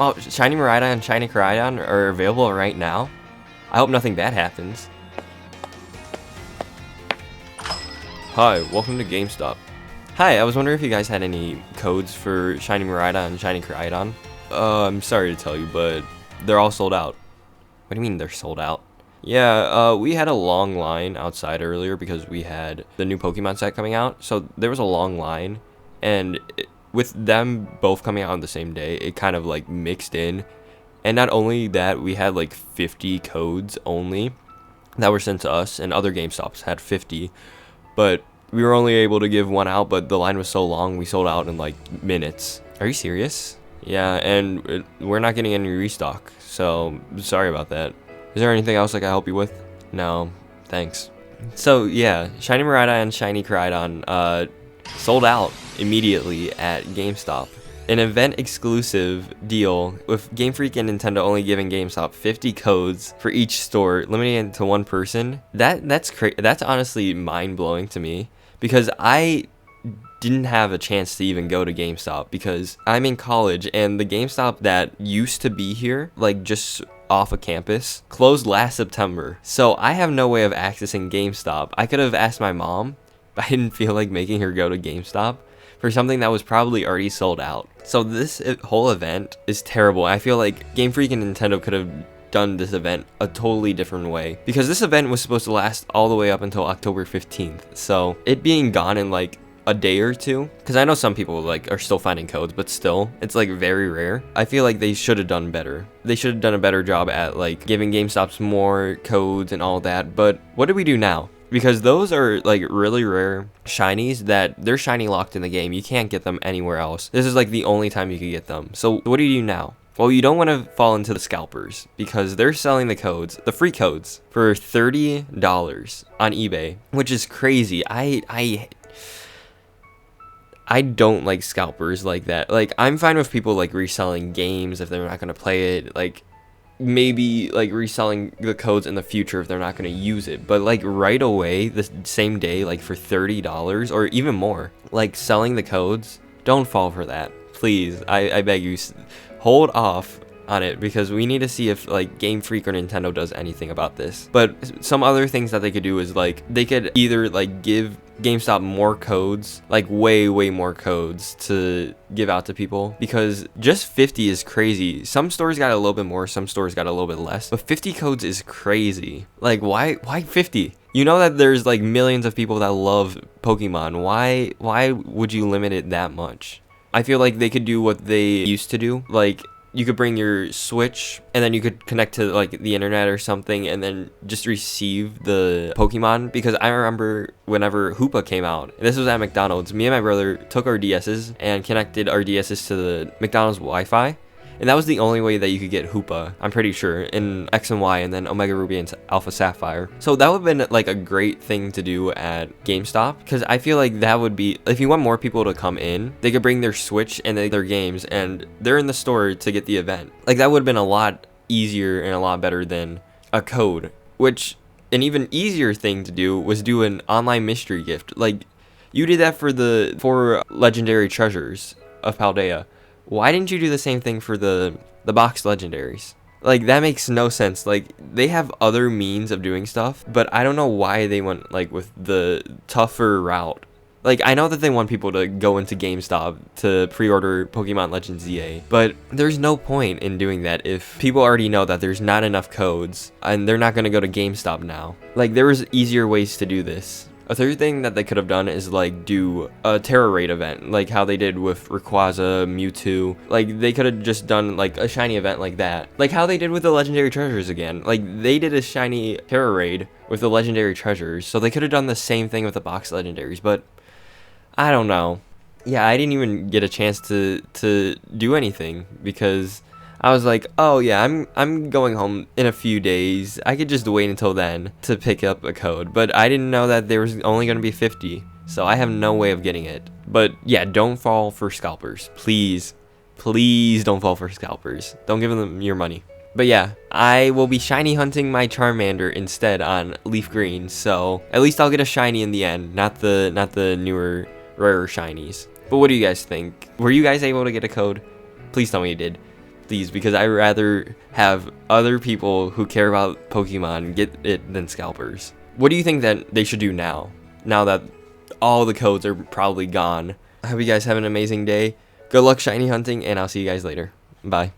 Well, Shiny Miraidon and Shiny Koraidon are available right now. I hope nothing bad happens. Hi, welcome to GameStop. Hi, I was wondering if you guys had any codes for Shiny Miraidon and Shiny Koraidon. I'm sorry to tell you, but they're all sold out. What do you mean they're sold out? Yeah, we had a long line outside earlier because we had the new Pokemon set coming out. So there was a long line, and with them both coming out on the same day, it kind of like mixed in. And not only that, we had like 50 codes only that were sent to us, and other GameStops had 50. But we were only able to give one out, but the line was so long, we sold out in like minutes. Are you serious? Yeah, and we're not getting any restock, so sorry about that. Is there anything else I can help you with? No, thanks. So yeah, Shiny Miraidon and Shiny Koraidon sold out immediately at GameStop. An event exclusive deal with Game Freak and Nintendo only giving GameStop 50 codes for each store, limiting it to one person. That's honestly mind-blowing to me, because I didn't have a chance to even go to GameStop because I'm in college, and the GameStop that used to be here, like just off of campus, closed last September. So I have no way of accessing GameStop. I could have asked my mom, but I didn't feel like making her go to GameStop for something that was probably already sold out. So this whole event is terrible. I feel like Game Freak and Nintendo could have done this event a totally different way, because this event was supposed to last all the way up until October 15th. So it being gone in like a day or two, because I know some people like are still finding codes, but still it's like very rare. I feel like they should have done better. They should have done a better job at like giving GameStops more codes and all that. But what do we do now? Because those are like really rare shinies that they're shiny locked in the game. You can't get them anywhere else. This is like the only time you can get them. So what do you do now? Well, you don't want to fall into the scalpers, because they're selling the codes, the free codes, for $30 on eBay, which is crazy. I don't like scalpers like that. Like, I'm fine with people like reselling games if they're not going to play it. Like, maybe like reselling the codes in the future if they're not going to use it. But like right away, the same day, like for $30 or even more, like selling the codes, don't fall for that. Please, I beg you, hold off on it, because we need to see if like Game Freak or Nintendo does anything about this. But some other things that they could do is like they could either like give GameStop more codes, like way more codes to give out to people, because just 50 is crazy. Some stores got a little bit more, some stores got a little bit less, but 50 codes is crazy. Like why 50? You know that there's like millions of people that love Pokemon. Why would you limit it that much? I feel like they could do what they used to do, like you could bring your Switch and then you could connect to like the internet or something and then just receive the Pokemon. Because I remember whenever Hoopa came out, and this was at McDonald's, me and my brother took our DSs and connected our DSs to the McDonald's Wi-Fi. And that was the only way that you could get Hoopa, I'm pretty sure, in X and Y and then Omega Ruby and Alpha Sapphire. So that would have been like a great thing to do at GameStop, because I feel like that would be, if you want more people to come in, they could bring their Switch and their games and they're in the store to get the event. Like that would have been a lot easier and a lot better than a code. Which, an even easier thing to do was do an online mystery gift. Like you did that for the 4 legendary treasures of Paldea. Why didn't you do the same thing for the box legendaries? Like, that makes no sense. Like, they have other means of doing stuff, but I don't know why they went, like, with the tougher route. Like, I know that they want people to go into GameStop to pre-order Pokemon Legends ZA, but there's no point in doing that if people already know that there's not enough codes, and they're not going to go to GameStop now. Like, there was easier ways to do this. A third thing that they could have done is like do a Terra Raid event, like how they did with Rayquaza, Mewtwo. Like they could have just done like a shiny event like that, like how they did with the legendary treasures again. Like they did a shiny Terra Raid with the legendary treasures, so they could have done the same thing with the box legendaries. But I don't know. Yeah, I didn't even get a chance to do anything because I was like, oh yeah, I'm going home in a few days. I could just wait until then to pick up a code. But I didn't know that there was only going to be 50. So I have no way of getting it. But yeah, don't fall for scalpers. Please. Please don't fall for scalpers. Don't give them your money. But yeah, I will be shiny hunting my Charmander instead on Leaf Green. So at least I'll get a shiny in the end. Not the newer, rarer shinies. But what do you guys think? Were you guys able to get a code? Please tell me you did. these because I rather have other people who care about Pokemon get it than scalpers. What do you think that they should do now that all the codes are probably gone? I hope you guys have an amazing day. Good luck shiny hunting, and I'll see you guys later. Bye.